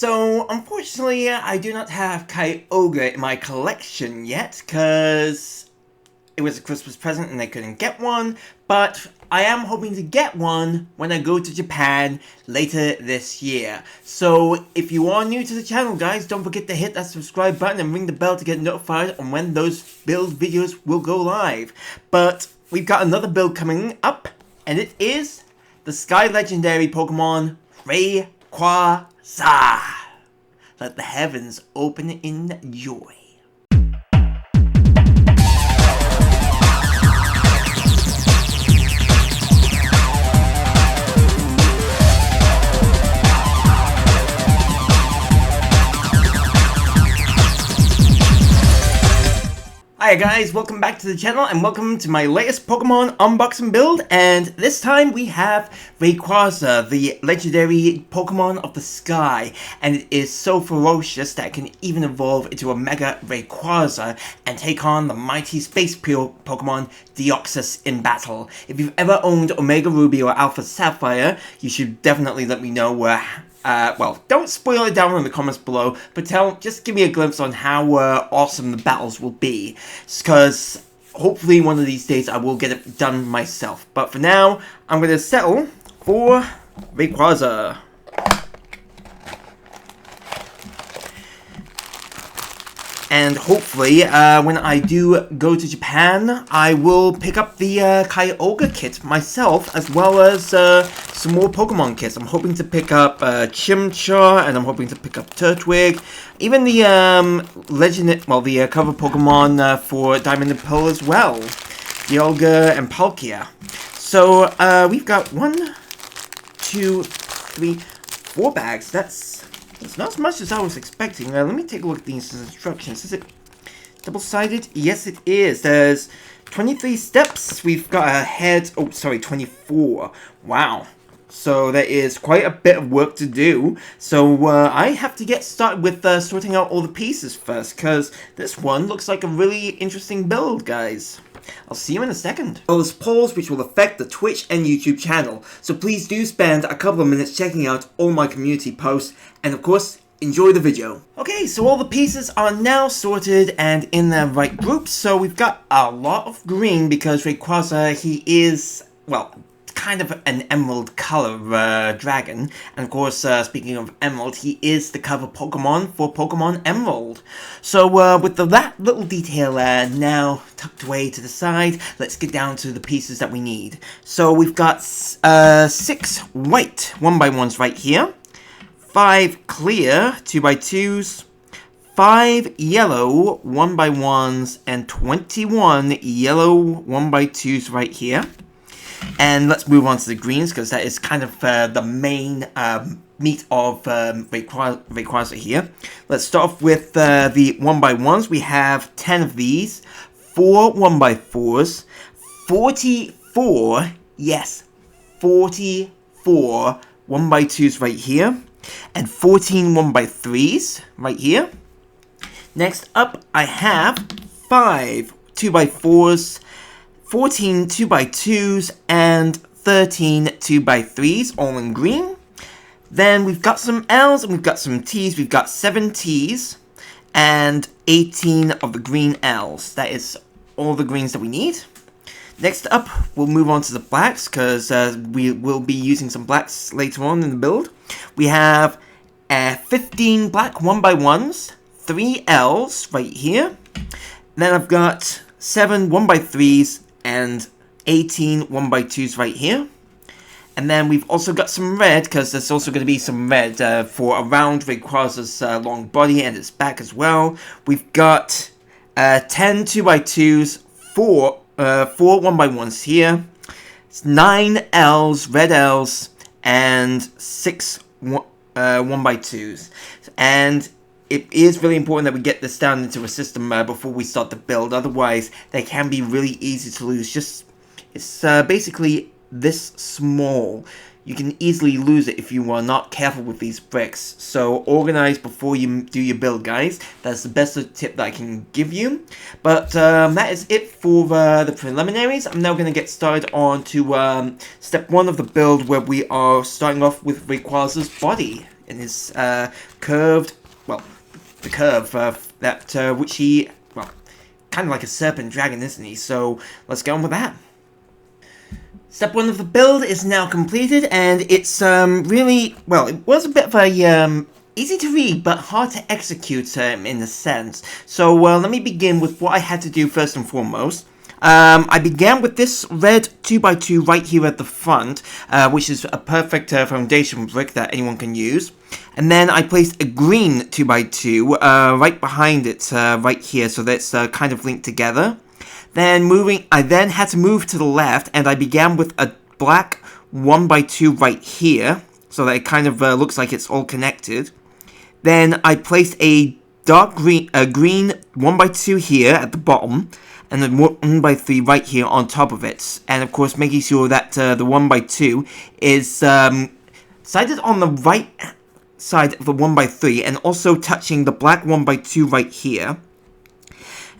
So, unfortunately, I do not have Kyogre in my collection yet, because it was a Christmas present and I couldn't get one, but I am hoping to get one when I go to Japan later this year. So, if you are new to the channel, guys, don't forget to hit that subscribe button and ring the bell to get notified on when those build videos will go live. But we've got another build coming up, and it is the Sky Legendary Pokemon Rayquaza. Let the heavens open in joy. Hi guys, welcome back to the channel and welcome to my latest Pokemon unboxing build, and this time we have Rayquaza, the legendary Pokemon of the sky, and it is so ferocious that it can even evolve into a Mega Rayquaza and take on the mighty space Pokemon Deoxys in battle. If you've ever owned Omega Ruby or Alpha Sapphire, you should definitely let me know where well, don't spoil it down in the comments below, but just give me a glimpse on how awesome the battles will be, because hopefully one of these days I will get it done myself. But for now, I'm going to settle for Rayquaza. And hopefully, when I do go to Japan, I will pick up the Kyogre kit myself, as well as some more Pokemon kits. I'm hoping to pick up Chimchar, and I'm hoping to pick up Turtwig. Even the the cover Pokemon for Diamond and Pearl as well, Kyogre and Palkia. So we've got 1, 2, 3, 4 bags. It's not as much as I was expecting. Let me take a look at these instructions. Is it double-sided? Yes, it is. There's 23 steps. We've got a head... Oh, sorry, 24. Wow. So there is quite a bit of work to do. So I have to get started with sorting out all the pieces first, because this one looks like a really interesting build, guys. I'll see you in a second. Those polls which will affect the Twitch and YouTube channel, so please do spend a couple of minutes checking out all my community posts, and of course, enjoy the video. Okay, so all the pieces are now sorted and in the right groups, so we've got a lot of green because Rayquaza, he is, well, kind of an emerald color dragon, and of course, speaking of emerald, he is the cover Pokemon for Pokemon Emerald. So with that little detail now tucked away to the side, let's get down to the pieces that we need. So we've got 6 white 1x1s right here, 5 clear 2x2s, 5 yellow 1x1s, and 21 yellow 1x2s right here. And let's move on to the greens, because that is kind of the main meat of Rayquaza here. Let's start off with the 1x1s. We have 10 of these, 4 1x4s, 44, yes, 44 1x2s right here, and 14 1x3s right here. Next up, I have 5 2x4s, 14 2x2s, and 13 2x3s, all in green. Then we've got some L's and we've got some T's. We've got 7 T's and 18 of the green L's. That is all the greens that we need. Next up, we'll move on to the blacks, because we will be using some blacks later on in the build. We have 15 black 1x1s, 3 L's right here. Then I've got 7 1x3s, and 18 1x2s right here. And then we've also got some red, because there's also going to be some red for around Rayquaza's long body and its back as well. We've got 10 2x2s, 4 1x1s here, 9 L's, red L's, and 6 1x2s. And it is really important that we get this down into a system before we start the build, otherwise they can be really easy to lose. It's basically this small. You can easily lose it if you are not careful with these bricks. So organize before you do your build, guys. That's the best tip that I can give you. But that is it for the preliminaries. I'm now going to get started on to step 1 of the build, where we are starting off with Rayquaza's body in his curved, well, the curve that which he, well, kind of like a serpent dragon, isn't he? So let's get on with that. Step 1 of the build is now completed, and it's really, well, it was a bit of a easy to read but hard to execute in a sense. So let me begin with what I had to do first and foremost. I began with this red 2x2 right here at the front, which is a perfect foundation brick that anyone can use. And then I placed a green 2x2 right behind it, right here, so that's kind of linked together. I then had to move to the left, and I began with a black 1x2 right here, so that it kind of looks like it's all connected. Then I placed a dark green 1x2 here at the bottom, and then 1x3 right here on top of it. And of course, making sure that the 1x2 is sited on the right side of the 1x3, and also touching the black 1x2 right here.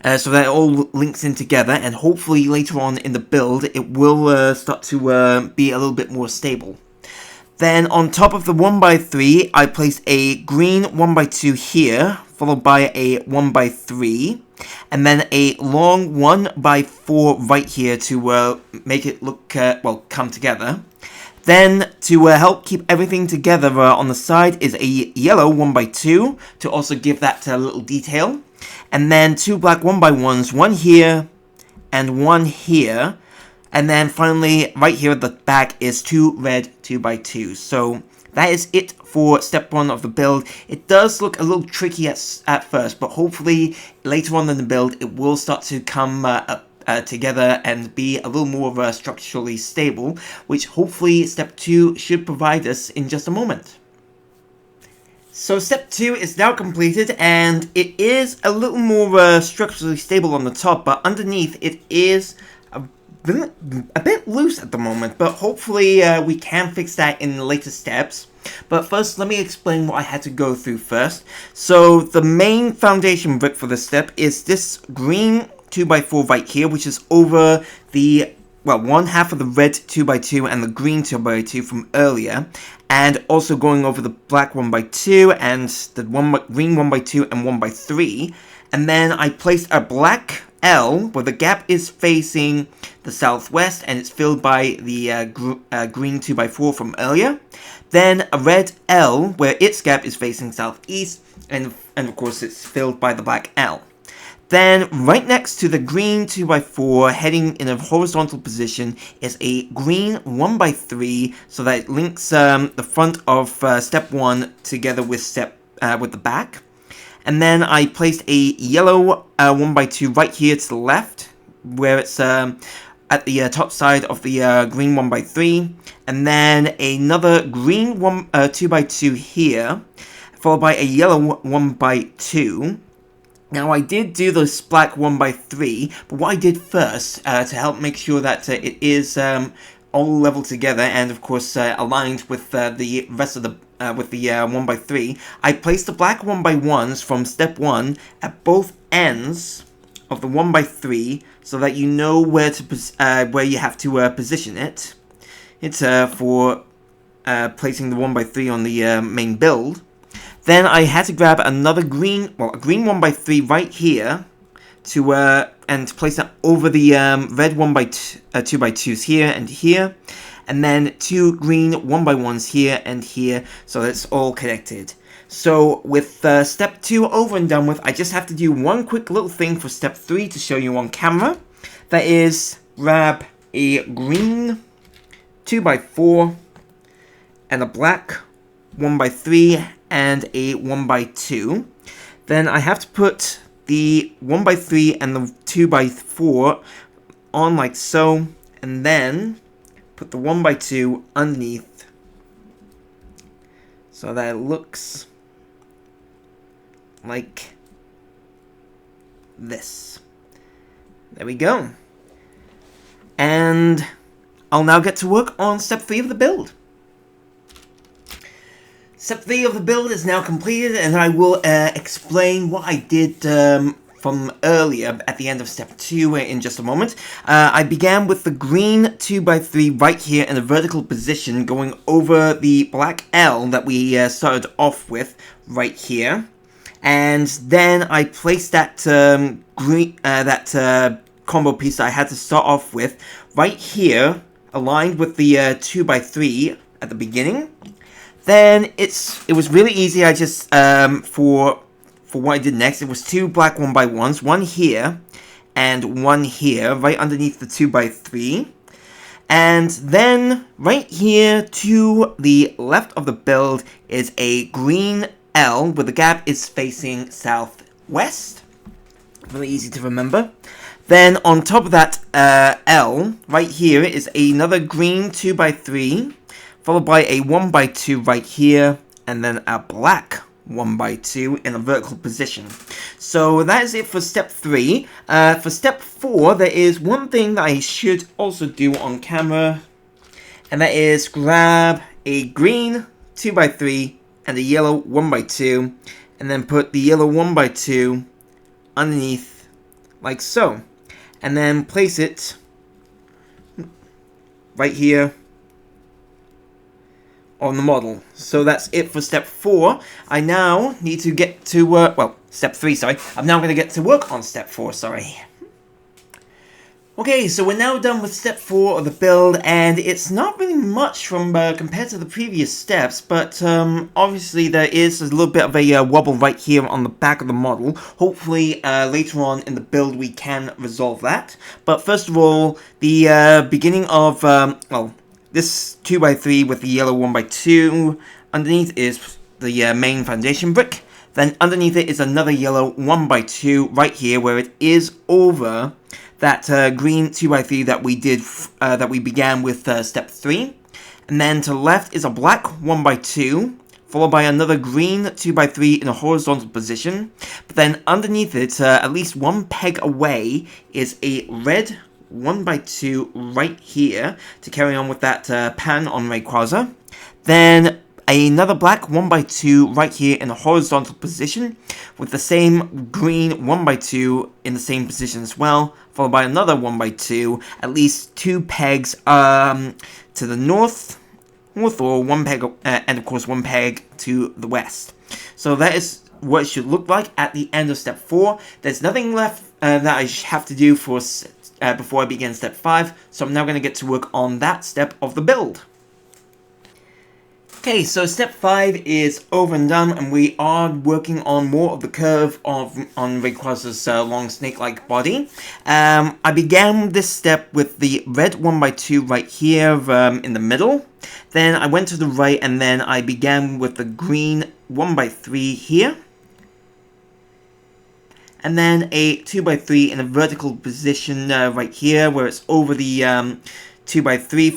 So that it all links in together, and hopefully later on in the build, it will start to be a little bit more stable. Then on top of the 1x3, I placed a green 1x2 here, followed by a 1x3, and then a long 1x4 right here to make it look, well, come together. Then, to help keep everything together on the side is a yellow 1x2, to also give that little detail. And then 2 black 1x1s, one here, and one here. And then finally, right here at the back is 2 red 2x2s. So that is it for step 1 of the build. It does look a little tricky at first, but hopefully later on in the build, it will start to come together and be a little more structurally stable, which hopefully step 2 should provide us in just a moment. So step 2 is now completed, and it is a little more structurally stable on the top, but underneath it is a bit loose at the moment, but hopefully we can fix that in later steps. But first, let me explain what I had to go through first. So the main foundation brick for this step is this green 2x4 right here, which is over the, well, one half of the red 2x2 and the green 2x2 from earlier, and also going over the black 1x2 and the green 1x2 and 1x3. And then I placed a black L where the gap is facing the southwest, and it's filled by the green 2x4 from earlier. Then a red L where its gap is facing southeast, and of course it's filled by the black L. Then, right next to the green 2x4, heading in a horizontal position, is a green 1x3, so that it links the front of step 1 together with with the back. And then I placed a yellow 1x2 right here to the left, where it's at the top side of the green 1x3. And then another green 2x2 here, followed by a yellow 1x2. Now, I did do this black 1x3, but what I did first, to help make sure that it is all leveled together and, of course, aligned with the rest of the, with the 1x3, I placed the black 1x1s from step 1 at both ends of the 1x3, so that you know where to where you have to position it. It's for placing the 1x3 on the main build. Then I had to grab another green, well, a green 1x3 right here to and place that over the red 2x2s here and here, and then 2 green 1x1s here and here, so that's all connected. So with step 2 over and done with, I just have to do one quick little thing for step 3 to show you on camera. That is, grab a green 2x4 and a black 1x3 and a 1x2. Then I have to put the 1x3 and the 2x4 on like so, and then put the 1x2 underneath so that it looks like this. There we go. And I'll now get to work on step 3 of the build. Step 3 of the build is now completed, and I will explain what I did from earlier at the end of step 2 in just a moment. I began with the green 2x3 right here in a vertical position, going over the black L that we started off with right here. And then I placed that combo piece that I had to start off with right here, aligned with the 2x3 at the beginning. Then it was really easy. I just for what I did next, it was 2 black 1x1s, one here and one here, right underneath the 2x3. And then right here to the left of the build is a green L, where the gap is facing southwest. Really easy to remember. Then on top of that L, right here is another green 2x3, followed by a 1x2 right here, and then a black 1x2 in a vertical position. So that is it for step 3. For step 4, there is one thing that I should also do on camera, and that is grab a green 2x3 and a yellow 1x2, and then put the yellow 1x2 underneath like so, and then place it right here on the model. So that's it for step 4. I now need to get to well, step 3, sorry. I'm now going to get to work on step 4, sorry. Okay, so we're now done with step 4 of the build, and it's not really much from compared to the previous steps, but obviously there is a little bit of a wobble right here on the back of the model. Hopefully later on in the build we can resolve that. But first of all, the beginning of, well, this 2x3 with the yellow 1x2, underneath is the main foundation brick. Then underneath it is another yellow 1x2 right here, where it is over that green 2x3 that we did, that we began with step 3. And then to the left is a black 1x2, followed by another green 2x3 in a horizontal position. But then underneath it, at least one peg away, is a red 1x2 right here to carry on with that pan on Rayquaza. Then another black 1x2 right here in a horizontal position, with the same green 1x2 in the same position as well, followed by another 1x2, at least 2 pegs to the north, or 1 peg, and of course 1 peg to the west. So that is what it should look like at the end of step 4. There's nothing left that I have to do for before I begin step 5, so I'm now going to get to work on that step of the build. Okay, so step 5 is over and done, and we are working on more of the curve on Rayquaza's long snake-like body. I began this step with the red 1x2 right here in the middle. Then I went to the right, and then I began with the green 1x3 here. And then a 2x3 in a vertical position right here, where it's over the 2x3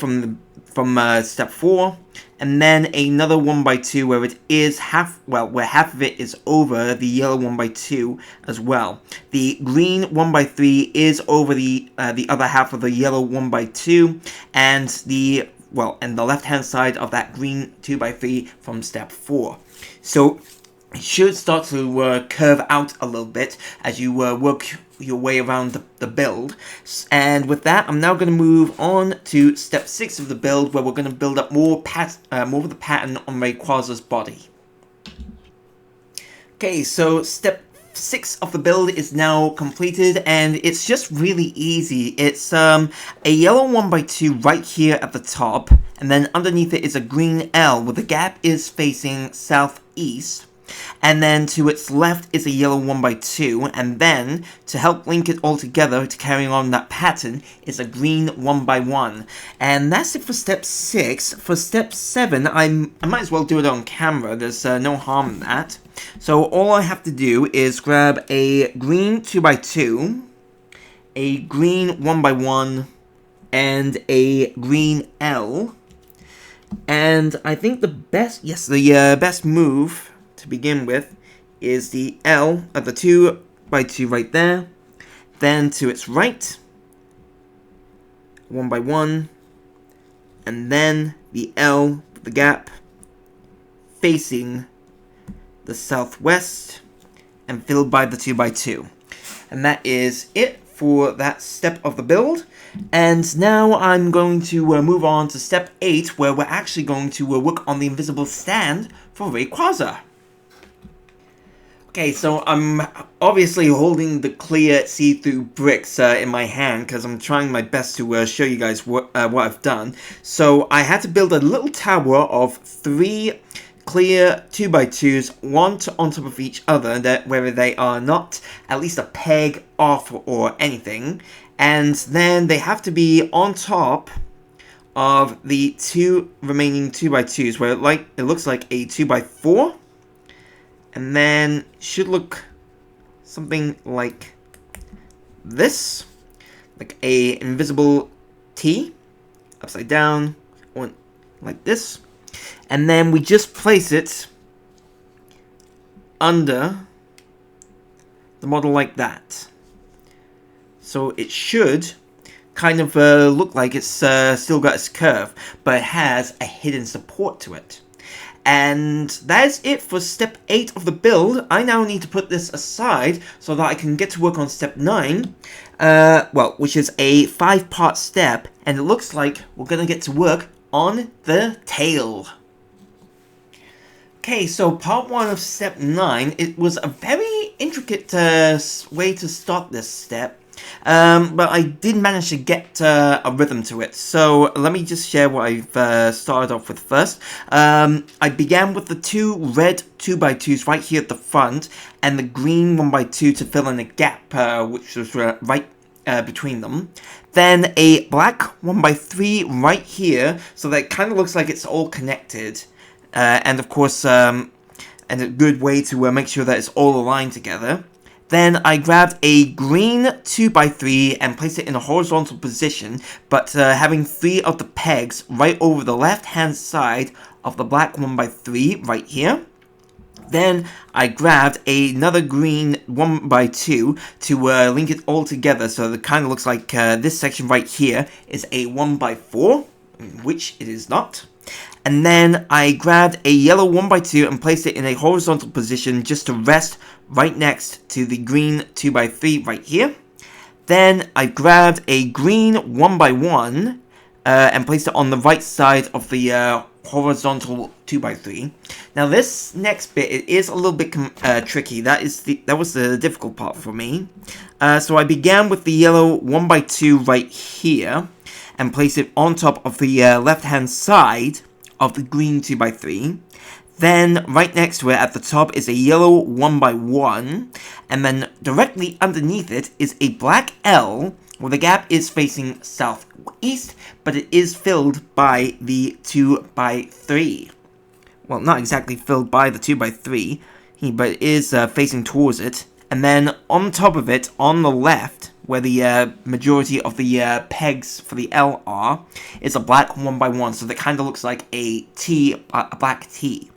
from step 4. And then another 1x2 where it is where half of it is over the yellow 1x2 as well. The green 1x3 is over the other half of the yellow 1x2, and the left hand side of that green 2x3 from step 4. So it should start to curve out a little bit as you work your way around the build. And with that, I'm now going to move on to step 6 of the build, where we're going to build up more of the pattern on Rayquaza's body. Okay, so step 6 of the build is now completed, and it's just really easy. It's a yellow 1x2 right here at the top, and then underneath it is a green L, where the gap is facing southeast. And then to its left is a yellow 1x2, and then to help link it all together to carry on that pattern is a green 1x1. And that's it for step 6. For step 7, I might as well do it on camera. There's no harm in that. So all I have to do is grab a green 2x2, a green 1x1, and a green L. And I think the best move to begin with is the L at the 2x2 right there. Then to its right, 1x1, and then the L with the gap facing the southwest and filled by the 2x2. And that is it for that step of the build. And now I'm going to move on to step 8, where we're actually going to work on the invisible stand for Rayquaza. Okay, so I'm obviously holding the clear see-through bricks in my hand because I'm trying my best to show you guys what I've done. So I had to build a little tower of 3 clear 2x2s, one on top of each other, that whether they are not at least a peg off or anything. And then they have to be on top of the 2 remaining 2x2s, where it looks like a 2x4. And then should look something like this, like a invisible T, upside down, or like this. And then we just place it under the model like that. So it should kind of look like it's still got its curve, but it has a hidden support to it. And that's it for step 8 of the build. I now need to put this aside so that I can get to work on step 9, which is a 5-part step, and it looks like we're gonna get to work on the tail. Okay, so part 1 of step 9, it was a very intricate way to start this step. But I did manage to get a rhythm to it. So let me just share what I've started off with first. I began with the 2 red 2x2s right here at the front, and the green 1x2 to fill in a gap, which was right between them. Then a black 1x3 right here, so that it kind of looks like it's all connected. And of course, and a good way to make sure that it's all aligned together. Then I grabbed a green 2x3 and placed it in a horizontal position, but having 3 of the pegs right over the left-hand side of the black 1x3 right here. Then I grabbed another green 1x2 to link it all together, so it kind of looks like this section right here is a 1x4, which it is not. And then I grabbed a yellow 1x2 and placed it in a horizontal position just to rest right next to the green 2x3 right here. Then I grabbed a green 1x1 and placed it on the right side of the horizontal 2x3. Now this next bit, it is a little bit tricky. That was the difficult part for me. So I began with the yellow 1x2 right here and placed it on top of the left-hand side of the green 2x3. Then right next to it at the top is a yellow 1x1, and then directly underneath it is a black L where the gap is facing southeast, but it is filled by the 2x3. Well, not exactly filled by the 2x3, but it is facing towards it. And then on top of it, on the left, where the majority of the pegs for the L are, is a black 1x1, so that kind of looks like a T, a black T.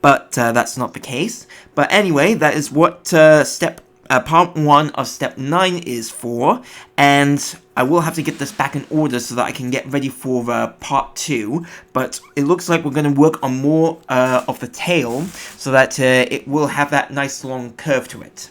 But that's not the case. But anyway, that is what part 1 of step 9 is for, and I will have to get this back in order so that I can get ready for part 2, but it looks like we're going to work on more of the tail, so that it will have that nice long curve to it.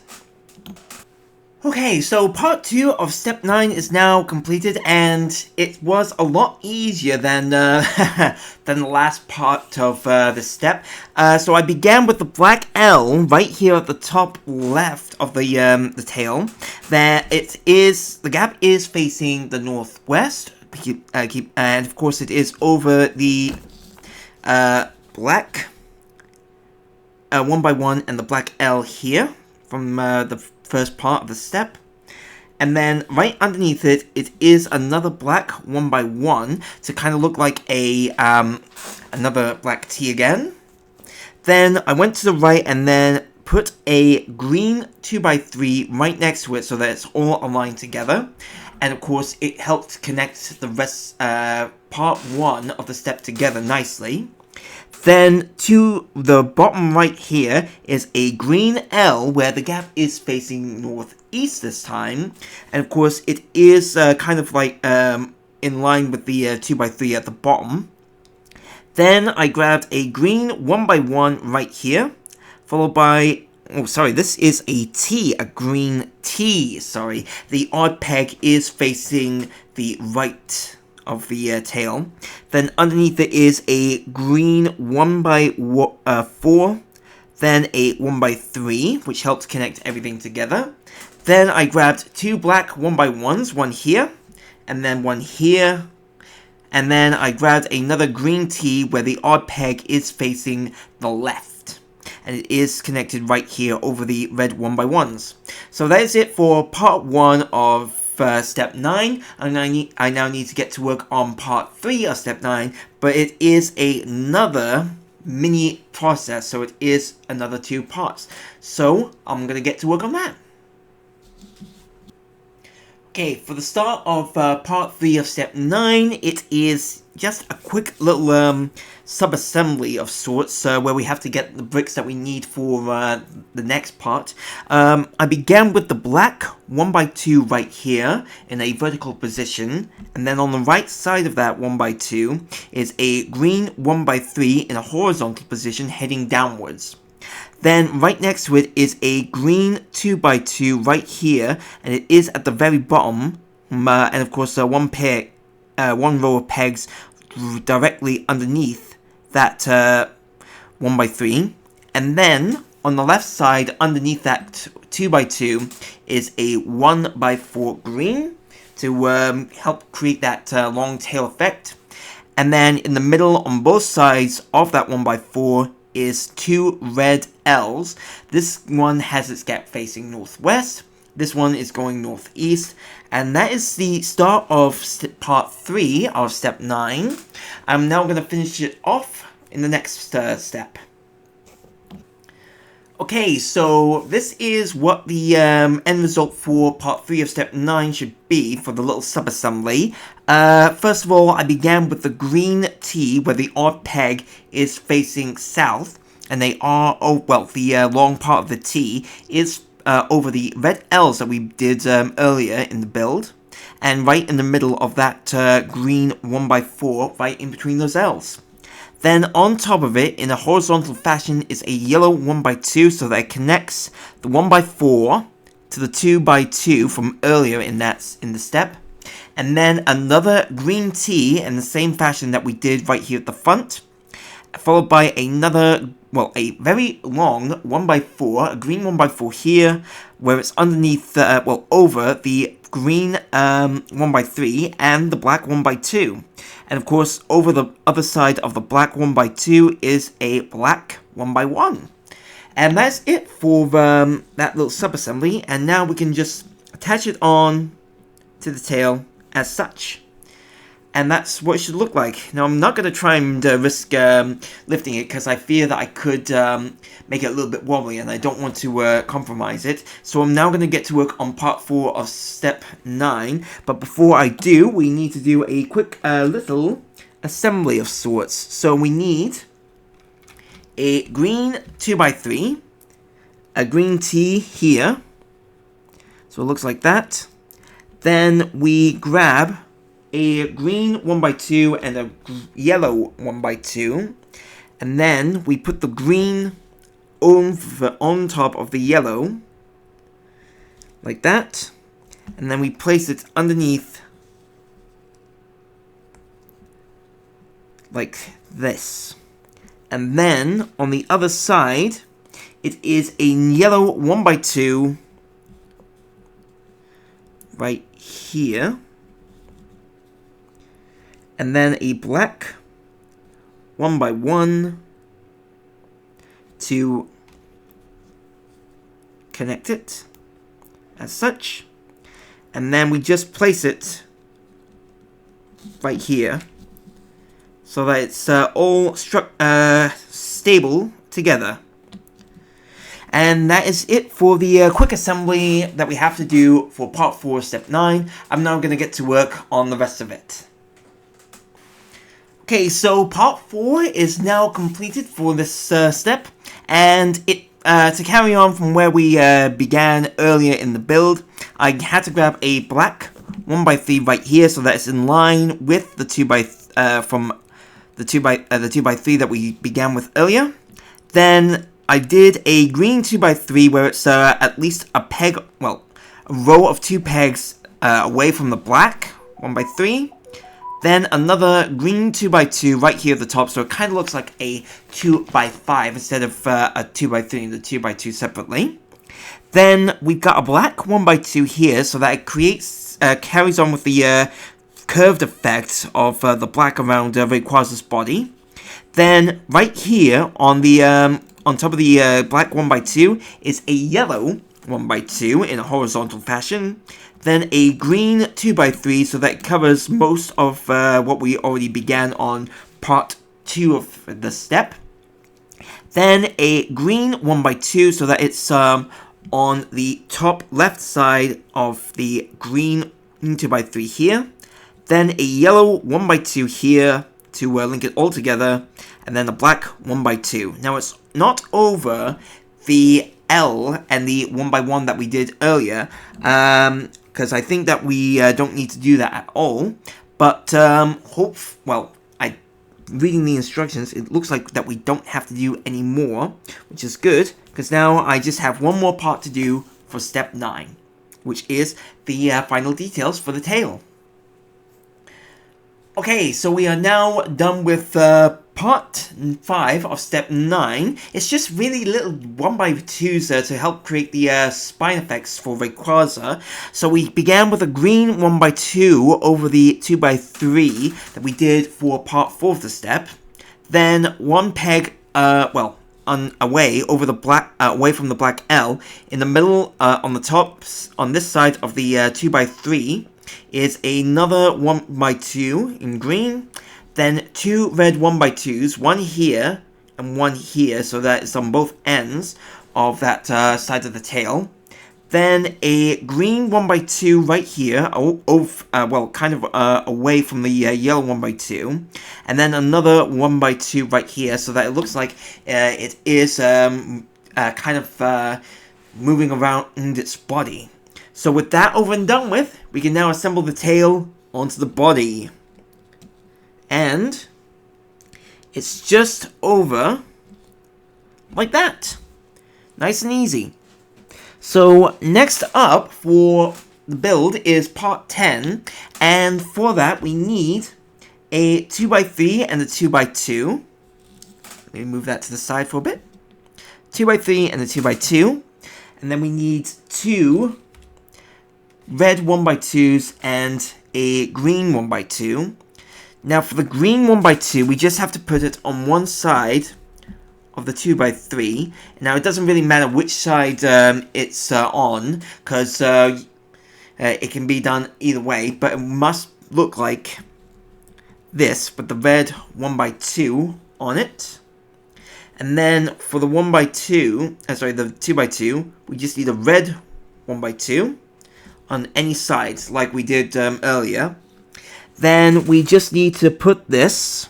Okay, so part 2 of step 9 is now completed, and it was a lot easier than than the last part of this step. So I began with the black L right here at the top left of the tail. There it is. The gap is facing the northwest, and of course it is over the black 1x1 and the black L here from the first part of the step. And then right underneath it, it is another black 1x1 to kind of look like a another black T again. Then I went to the right and then put a green 2x3 right next to it so that it's all aligned together. And of course it helped connect the rest part 1 of the step together nicely. Then to the bottom right here is a green L where the gap is facing northeast this time. And of course it is kind of like in line with the 2x3 at the bottom. Then I grabbed a green 1x1 right here, followed by Oh, sorry, this is a T, a green T, sorry. The odd peg is facing the right of the tail. Then underneath it is a green 1x4, then a 1x3, which helps connect everything together. Then I grabbed two black 1x1s, one here, and then one here. And then I grabbed another green T where the odd peg is facing the left. And it is connected right here over the red 1x1s. So that is it for part 1 of step 9. And I now need to get to work on part 3 of step 9. But it is another mini process. So it is another 2 parts. So I'm going to get to work on that. Okay, for the start of part 3 of step 9, it is just a quick little sub-assembly of sorts where we have to get the bricks that we need for the next part. I began with the black 1x2 right here in a vertical position, and then on the right side of that 1x2 is a green 1x3 in a horizontal position heading downwards. Then right next to it is a green 2x2 right here, and it is at the very bottom, and of course one row of pegs directly underneath that 1x3. And then on the left side underneath that 2x2 is a 1x4 green to help create that long tail effect. And then in the middle on both sides of that 1x4 is 2 red L's. This one has its gap facing northwest. This one is going northeast. And that is the start of part 3 of step 9. I'm now going to finish it off in the next step. Okay, so this is what the end result for part 3 of step 9 should be for the little sub-assembly. First of all, I began with the green T where the odd peg is facing south, and they are, the long part of the T is over the red L's that we did earlier in the build, and right in the middle of that green 1x4, right in between those L's. Then on top of it, in a horizontal fashion, is a yellow 1x2, so that it connects the 1x4 to the 2x2 from earlier in the step. And then another green T in the same fashion that we did right here at the front, followed by another, a very long 1x4, a green 1x4 here, where it's underneath, over the green 1x3 and the black 1x2. And of course, over the other side of the black 1x2 is a black 1x1. And that's it for that little sub-assembly. And now we can just attach it on to the tail as such. And that's what it should look like. Now, I'm not going to try and risk lifting it, because I fear that I could make it a little bit wobbly, and I don't want to compromise it. So I'm now going to get to work on part 4 of step 9. But before I do, we need to do a quick little assembly of sorts. So we need a green 2x3, a green T here. So it looks like that. Then we grab a green 1x2 and a yellow 1x2, and then we put the green on top of the yellow, like that, and then we place it underneath, like this. And then, on the other side, it is a yellow 1x2, right here. And then a black 1x1 to connect it as such. And then we just place it right here so that it's all stable together. And that is it for the quick assembly that we have to do for part 4 step 9. I'm now going to get to work on the rest of it. Okay, so part 4 is now completed for this step, and it to carry on from where we began earlier in the build, I had to grab a black 1x3 right here so that it's in line with the 2x3 that we began with earlier. Then I did a green 2x3 where it's at least a peg, well, a row of 2 pegs away from the black 1x3. Then another green 2x2 right here at the top, so it kind of looks like a 2x5 instead of a 2x3 and a 2x2 separately. Then we've got a black 1x2 here, so that it creates, carries on with the curved effect of the black around Rayquaza's body. Then right here on the on top of the black 1x2 is a yellow 1x2 in a horizontal fashion. Then a green 2x3 so that covers most of what we already began on part 2 of the step. Then a green 1x2 so that it's on the top left side of the green 2x3 here. Then a yellow 1x2 here to link it all together. And then a black 1x2. Now it's not over the L and the 1x1 that we did earlier. Because I think that we don't need to do that at all. But, reading the instructions, it looks like that we don't have to do any more, which is good. Because now I just have one more part to do for step 9, which is the final details for the tail. Okay, so we are now done with part 5 of step 9. It's just really little 1x2s to help create the spine effects for Rayquaza. So we began with a green 1x2 over the 2x3 that we did for part 4 of the step. Then one peg, away over the black, away from the black L. In the middle, on the top, on this side of the 2x3 is another 1x2 in green. Then 2 red 1x2s, one here and one here, so that it's on both ends of that side of the tail. Then a green 1x2 right here, away from the yellow 1x2. And then another 1x2 right here, so that it looks like it is moving around in its body. So with that over and done with, we can now assemble the tail onto the body. And it's just over like that. Nice and easy. So next up for the build is part 10. And for that we need a 2x3 and a 2x2. Let me move that to the side for a bit. 2x3 and a 2x2. And then we need 2 red 1x2s and a green 1x2. Now for the green 1x2, we just have to put it on one side of the 2x3. Now it doesn't really matter which side it's on, because it can be done either way, but it must look like this, with the red 1x2 on it. And then for the 1x2, the 2x2, we just need a red 1x2 on any sides, like we did earlier. Then we just need to put this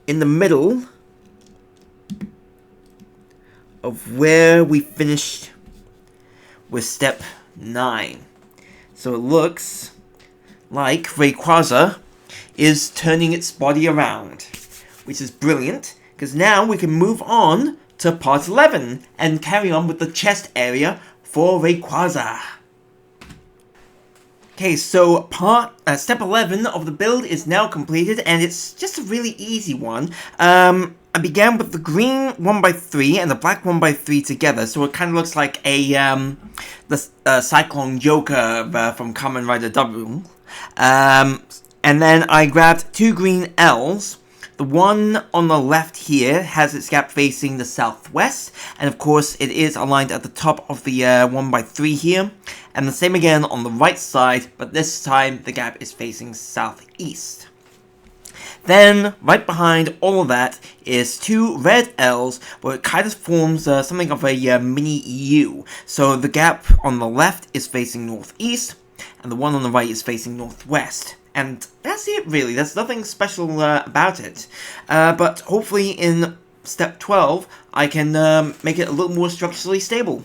in the middle of where we finished with step 9. So it looks like Rayquaza is turning its body around, which is brilliant, because now we can move on to part 11 and carry on with the chest area for Rayquaza. Okay, so step 11 of the build is now completed, and it's just a really easy one. I began with the green 1x3 and the black 1x3 together, so it kind of looks like the Cyclone Joker from Kamen Rider W. And then I grabbed 2 green L's. The one on the left here has its gap facing the southwest, and of course it is aligned at the top of the 1x3 here. And the same again on the right side, but this time the gap is facing southeast. Then, right behind all of that is 2 red L's, where it kind of forms something of a mini U. So the gap on the left is facing northeast, and the one on the right is facing northwest. And that's it really, there's nothing special about it. But hopefully in step 12, I can make it a little more structurally stable.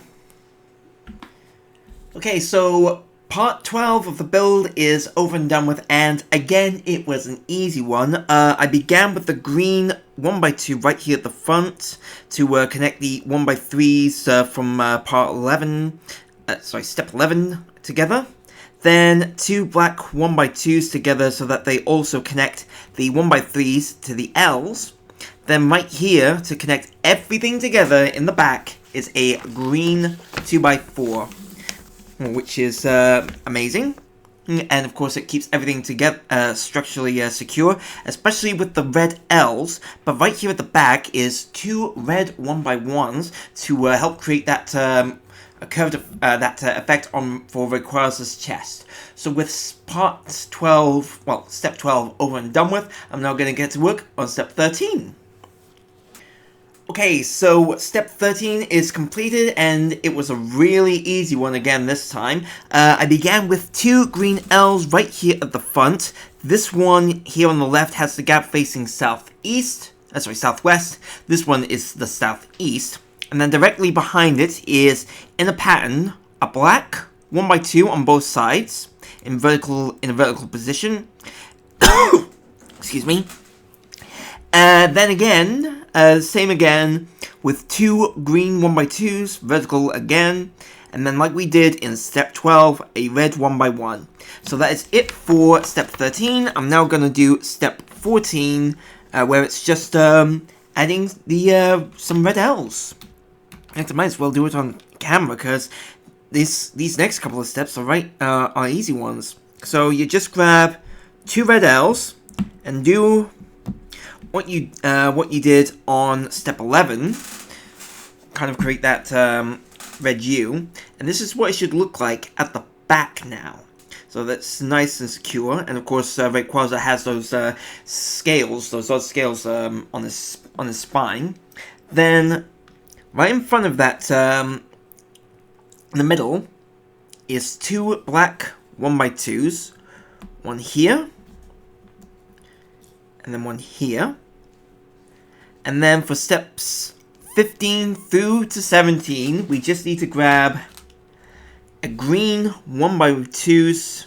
Okay, so part 12 of the build is over and done with, and again, it was an easy one. I began with the green 1x2 right here at the front to connect the 1x3s from part 11, step 11 together. Then 2 black 1x2s together so that they also connect the 1x3s to the Ls. Then right here, to connect everything together in the back, is a green 2x4. Which is amazing, and of course it keeps everything together structurally secure, especially with the red L's. But right here at the back is 2 red 1x1s to help create that curved effect for Rayquaza's chest. So with step 12 over and done with, I'm now going to get to work on step 13. Okay, so step 13 is completed, and it was a really easy one again this time. I began with 2 green L's right here at the front. This one here on the left has the gap facing southwest. This one is the southeast. And then directly behind it is, in a pattern, a black 1x2 on both sides, in a vertical position. Excuse me. Then again, same again, with 2 green 1x2s, vertical again, and then like we did in step 12, a red 1x1. So that is it for step 13. I'm now going to do step 14, where it's just adding the some red L's. I might as well do it on camera, because these next couple of steps are easy ones. So you just grab 2 red L's, and do what you did on step 11, kind of create that red U, and this is what it should look like at the back now. So that's nice and secure, and of course Rayquaza has those scales, those odd scales on his spine. Then right in front of that, in the middle, is 2 black 1x2s, one here, and then one here. And then for steps 15 through to 17, we just need to grab a green 1x2s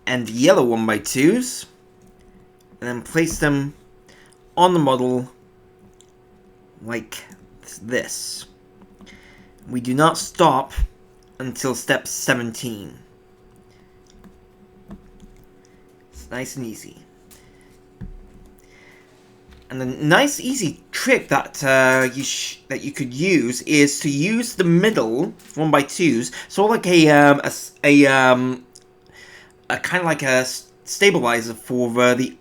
and yellow 1x2s, and then place them on the model like this. We do not stop until step 17. It's nice and easy. And the nice, easy trick that you could use is to use the middle 1x2s, so like a kind of like a stabilizer for the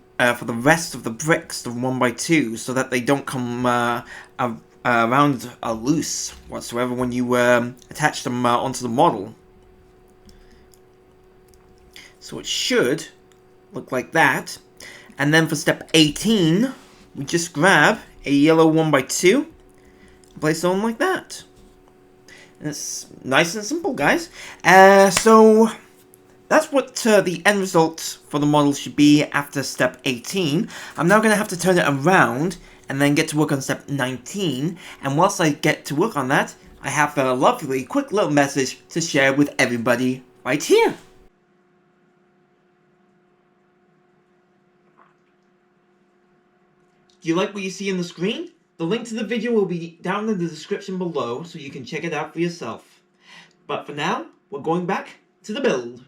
rest of the bricks, the 1x2s, so that they don't come around loose whatsoever when you attach them onto the model. So it should look like that. And then for step 18. We just grab a yellow 1x2, place it on like that. And it's nice and simple, guys. So that's what the end result for the model should be after step 18. I'm now going to have to turn it around and then get to work on step 19. And whilst I get to work on that, I have a lovely, quick little message to share with everybody right here. Do you like what you see on the screen? The link to the video will be down in the description below, so you can check it out for yourself. But for now, we're going back to the build.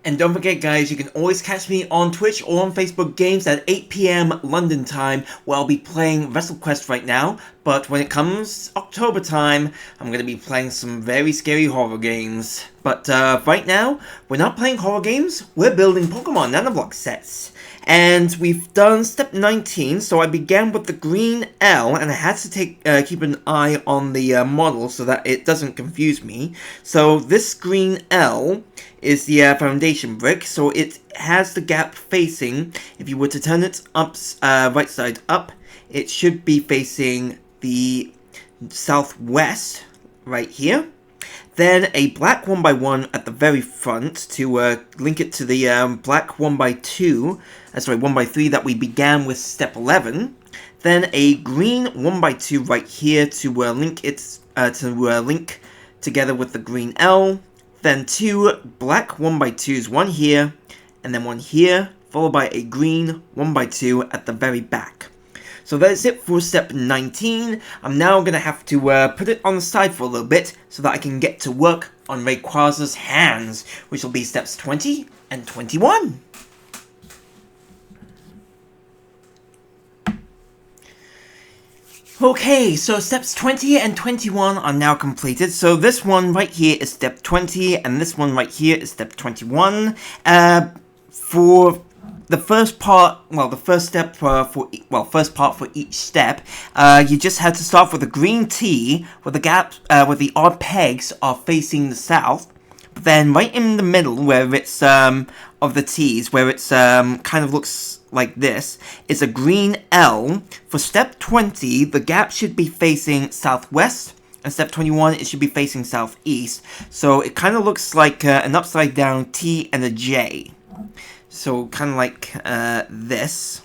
And don't forget, guys, you can always catch me on Twitch or on Facebook Games at 8 PM London time, where I'll be playing WrestleQuest right now. But when it comes October time, I'm going to be playing some very scary horror games. But right now, we're not playing horror games, we're building Pokemon Nanoblock sets. And we've done step 19, so I began with the green L, and I had to keep an eye on the model so that it doesn't confuse me. So this green L is the foundation brick, so it has the gap facing. If you were to turn it up, right side up, it should be facing the southwest, right here. Then a black 1x1 at the very front to link it to the black 1x2, 1x3 that we began with step 11. Then a green 1x2 right here to link it to together with the green L, then 2 black 1x2s, one here, and then one here, followed by a green 1x2 at the very back. So that's it for step 19. I'm now going to have to put it on the side for a little bit so that I can get to work on Rayquaza's hands, which will be steps 20 and 21. Okay, so steps 20 and 21 are now completed. So this one right here is step 20, and this one right here is step 21. For the first part, well, the first step first part for each step, you just had to start with a green T, where the gap, where the odd pegs are facing the south. But then right in the middle, where it's of the T's, where it's kind of looks like this, is a green L. For step 20, the gap should be facing southwest, and step 21, it should be facing southeast. So it kind of looks like an upside down T and a J. So kind of like this,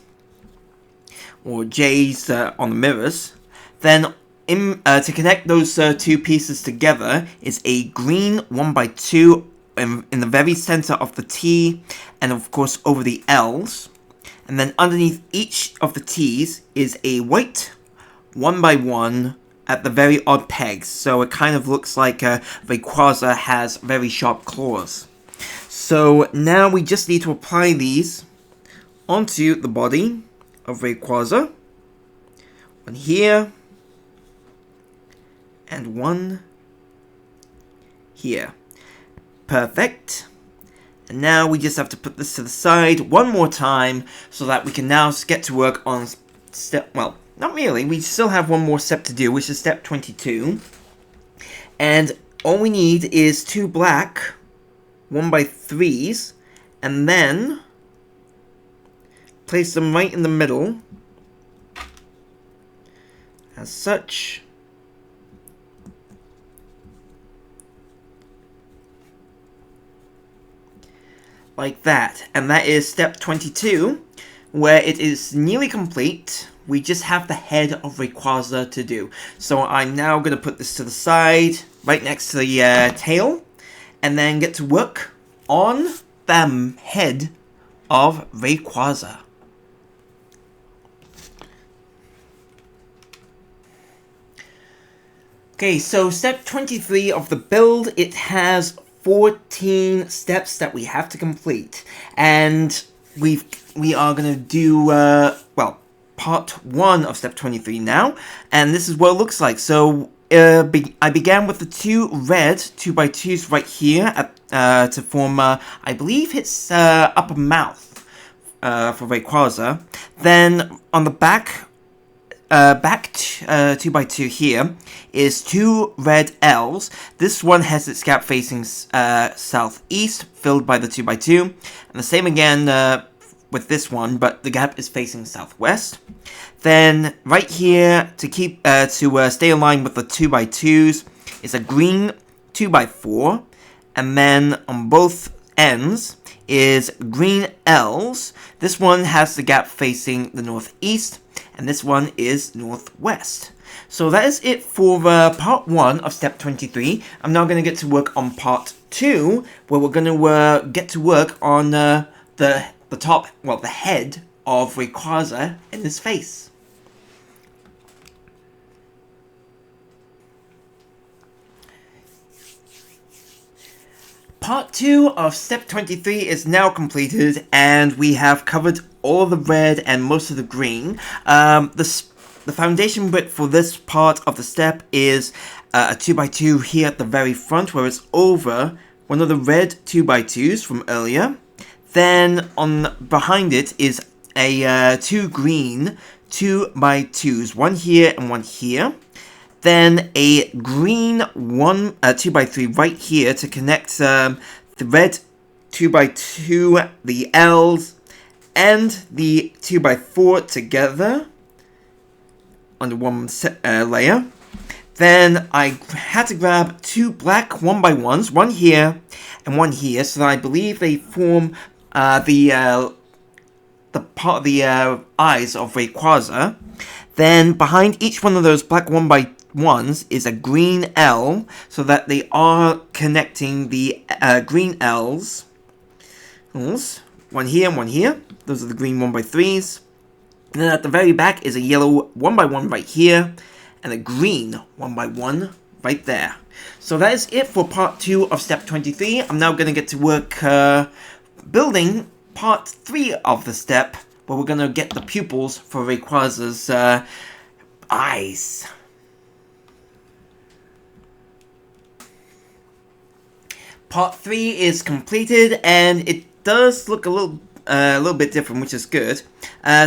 or J's on the mirrors. Then to connect those two pieces together is a green 1x2 in the very center of the T, and of course over the L's. And then underneath each of the T's is a white 1x1 at the very odd pegs. So it kind of looks like Rayquaza has very sharp claws. So now we just need to apply these onto the body of Rayquaza. One here, and one here. Perfect. And now we just have to put this to the side one more time so that we can now get to work on step, well, not really, we still have one more step to do, which is step 22. And all we need is 2 black 1x3s, and then place them right in the middle, as such. Like that. And that is step 22, where it is nearly complete. We just have the head of Rayquaza to do. So I'm now going to put this to the side, right next to the tail, and then get to work on the head of Rayquaza. Okay, so step 23 of the build, it has 14 steps that we have to complete. And we are going to do, well, part 1 of step 23 now. And this is what it looks like. So I began with the 2 red 2x2s right here at, to form, I believe it's upper mouth for Rayquaza. Then on the back 2x2 here is 2 red L's. This one has its gap facing southeast, filled by the 2x2. And the same again with this one, but the gap is facing southwest. Then right here, to keep to stay aligned with the 2x2s, is a green 2x4, and then on both ends is green L's. This one has the gap facing the northeast, and this one is northwest. So that is it for part 1 of step 23. I'm now going to get to work on part 2, where we're going to get to work on the top, well, the head of Rayquaza in his face. Part 2 of step 23 is now completed, and we have covered all of the red and most of the green. The foundation bit for this part of the step is a 2x2 here at the very front, where it's over one of the red 2x2s from earlier. Then on behind it is a 2 green 2x2s, one here and one here. Then a green 2x3 right here to connect the red 2x2, the L's, and the 2x4 together under one layer. Then I had to grab 2 black 1x1s, one here and one here, so that I believe they form the part of the eyes of Rayquaza. Then behind each one of those black 1x1s ones is a green L, so that they are connecting the green L's. One here and one here. Those are the green 1x3s. And then at the very back is a yellow 1x1 right here, and a green 1x1 right there. So that is it for part 2 of step 23. I'm now going to get to work building part 3 of the step, where we're going to get the pupils for Rayquaza's eyes. Part 3 is completed, and it does look a little bit different, which is good.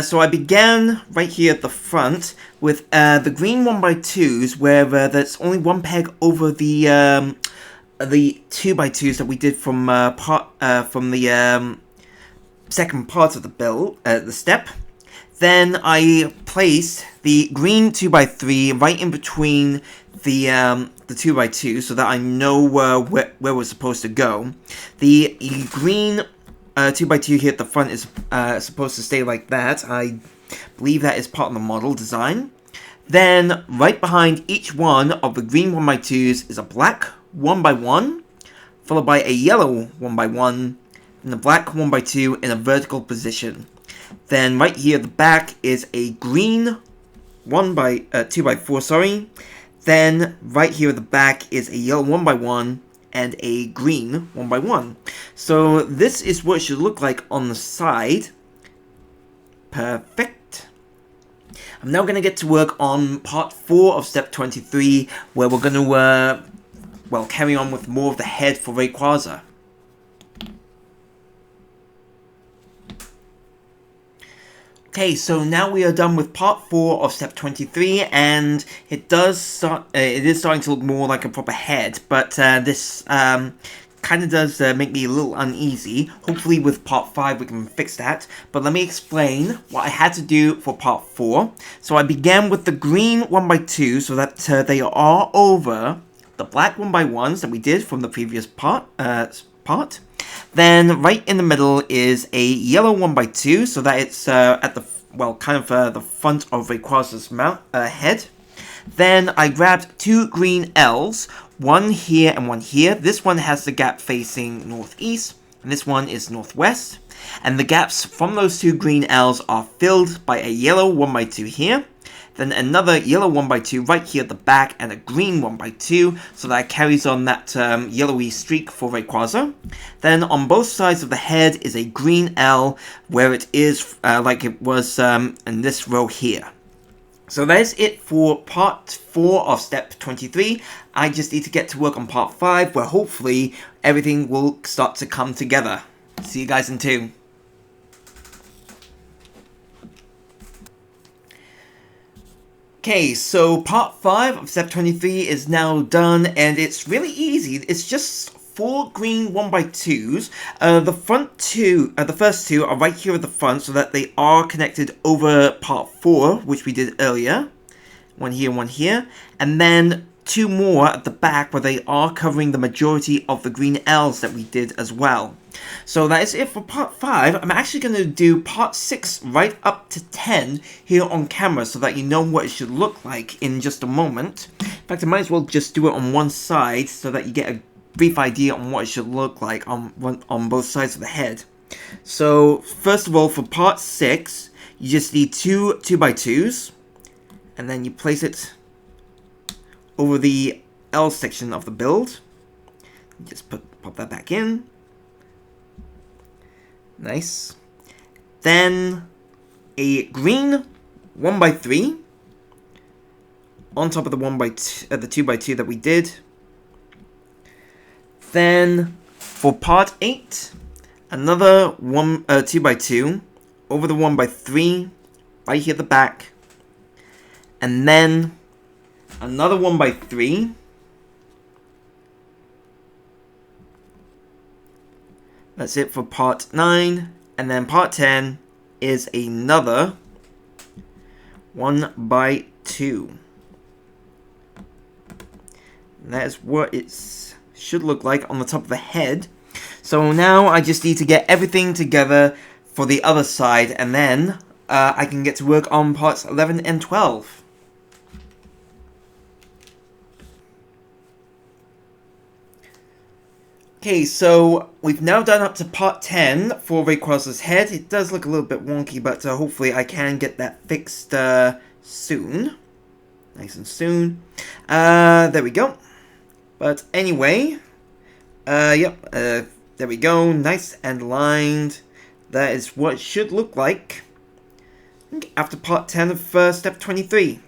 So I began right here at the front with the green 1x2s, where there's only one peg over the 2x2s that we did from the second part of the build, the step. Then I placed the green 2x3 right in between the 2x2, so that I know where we're supposed to go. The green 2x2 here at the front is supposed to stay like that. I believe that is part of the model design. Then, right behind each one of the green 1x2s is a black 1x1, followed by a yellow 1x1, and a black 1x2 in a vertical position. Then, right here at the back is a green 2x4, sorry. Then, right here at the back is a yellow 1x1, and a green 1x1. So this is what it should look like on the side. Perfect. I'm now going to get to work on part 4 of step 23, where we're going to, carry on with more of the head for Rayquaza. Okay, so now we are done with part 4 of step 23, and it is starting to look more like a proper head, but this kind of does make me a little uneasy. Hopefully with part 5 we can fix that, but let me explain what I had to do for part 4. So I began with the green 1x2, so that they are over the black 1x1s that we did from the previous part. Then right in the middle is a yellow 1x2, so that it's at the the front of Rayquaza's head. Then I grabbed 2 green L's, one here and one here. This one has the gap facing northeast, and this one is northwest. And the gaps from those 2 green L's are filled by a yellow 1x2 here. Then another yellow 1x2 right here at the back, and a green 1x2, so that carries on that yellowy streak for Rayquaza. Then on both sides of the head is a green L, where it is like it was in this row here. So that is it for part 4 of step 23. I just need to get to work on part 5, where hopefully everything will start to come together. See you guys in 2. Okay, so part 5 of step 23 is now done, and it's really easy. It's just 4 green 1x2s. The first 2 are right here at the front, so that they are connected over part 4, which we did earlier. One here, one here. And then 2 more at the back, where they are covering the majority of the green L's that we did as well. So that is it for part 5. I'm actually going to do part 6 right up to 10 here on camera, so that you know what it should look like in just a moment. In fact, I might as well just do it on one side, so that you get a brief idea on what it should look like on both sides of the head. So first of all, for part 6, you just need 2 2x2s, and then you place it over the L section of the build. Just pop that back in. Nice. Then a green 1x3 on top of the 2x2 that we did. Then for part 8, another 2x2 over the 1x3 right here at the back, and then another 1x3. That's it for part 9, and then part 10 is another 1x2. That is what it should look like on the top of the head. So now I just need to get everything together for the other side, and then I can get to work on parts 11 and 12. Okay, so we've now done up to part 10 for Rayquaza's head. It does look a little bit wonky, but hopefully I can get that fixed soon. Nice and soon. There we go. But anyway, yep, there we go. Nice and lined. That is what it should look like after part 10 of step 23.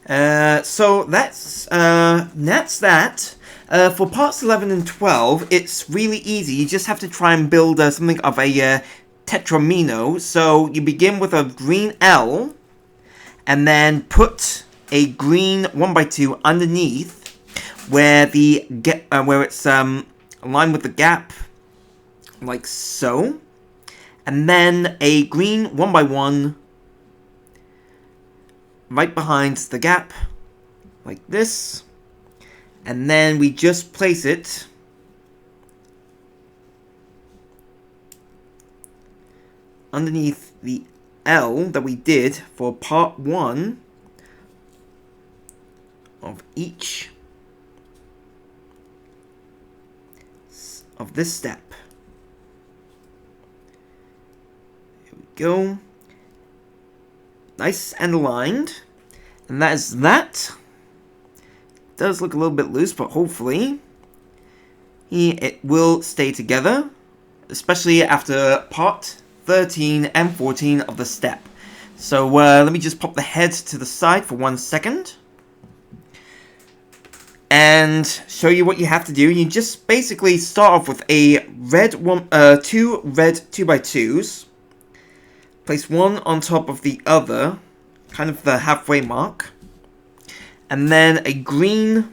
So that's that. For parts 11 and 12, it's really easy. You just have to try and build something of a tetramino. So you begin with a green L, and then put a green 1x2 underneath where where it's aligned with the gap, like so, and then a green 1x1 right behind the gap, like this. And then we just place it underneath the L that we did for part 1 of each of this step. Here we go. Nice and aligned. And that is that. Does look a little bit loose, but hopefully it will stay together, especially after part 13 and 14 of the step. So let me just pop the head to the side for 1 second and show you what you have to do. You just basically start off with a red two red 2x2s, place one on top of the other, kind of the halfway mark. And then a green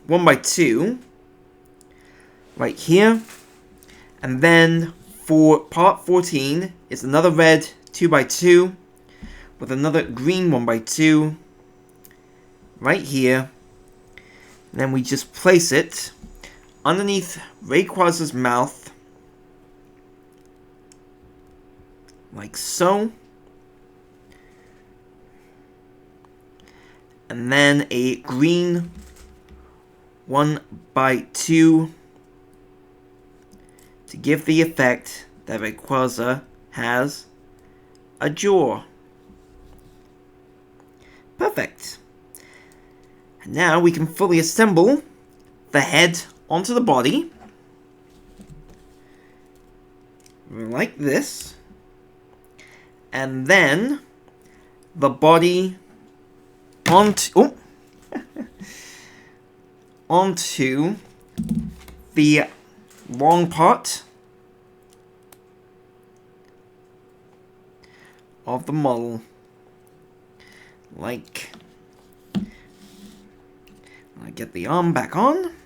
1x2 right here. And then for part 14 is another red 2x2 with another green 1x2 right here. And then we just place it underneath Rayquaza's mouth, like so. And then a green 1x2 to give the effect that Rayquaza has a jaw. Perfect. And now we can fully assemble the head onto the body, like this. And then the body onto onto the long part of the model, like, I get the arm back on.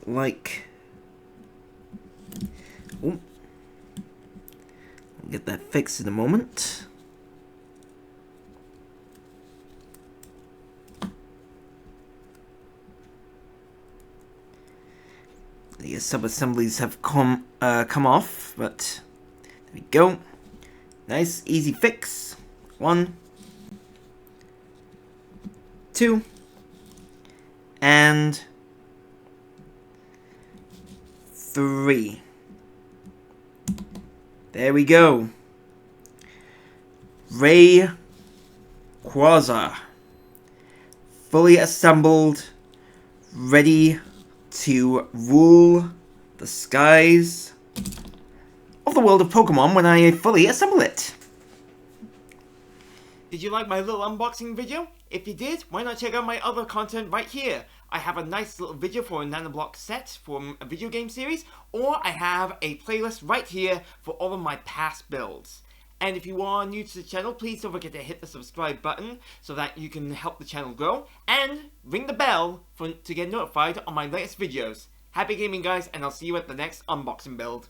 Like, oh, I'll get that fixed in a moment. The sub-assemblies have come off, but there we go. Nice, easy fix. 1, 2, and 3. There we go. Rayquaza, fully assembled, ready to rule the skies of the world of Pokemon when I fully assemble it. Did you like my little unboxing video? If you did, why not check out my other content right here? I have a nice little video for a Nanoblock set from a video game series, or I have a playlist right here for all of my past builds. And if you are new to the channel, please don't forget to hit the subscribe button so that you can help the channel grow, and ring the bell to get notified on my latest videos. Happy gaming, guys, and I'll see you at the next unboxing build.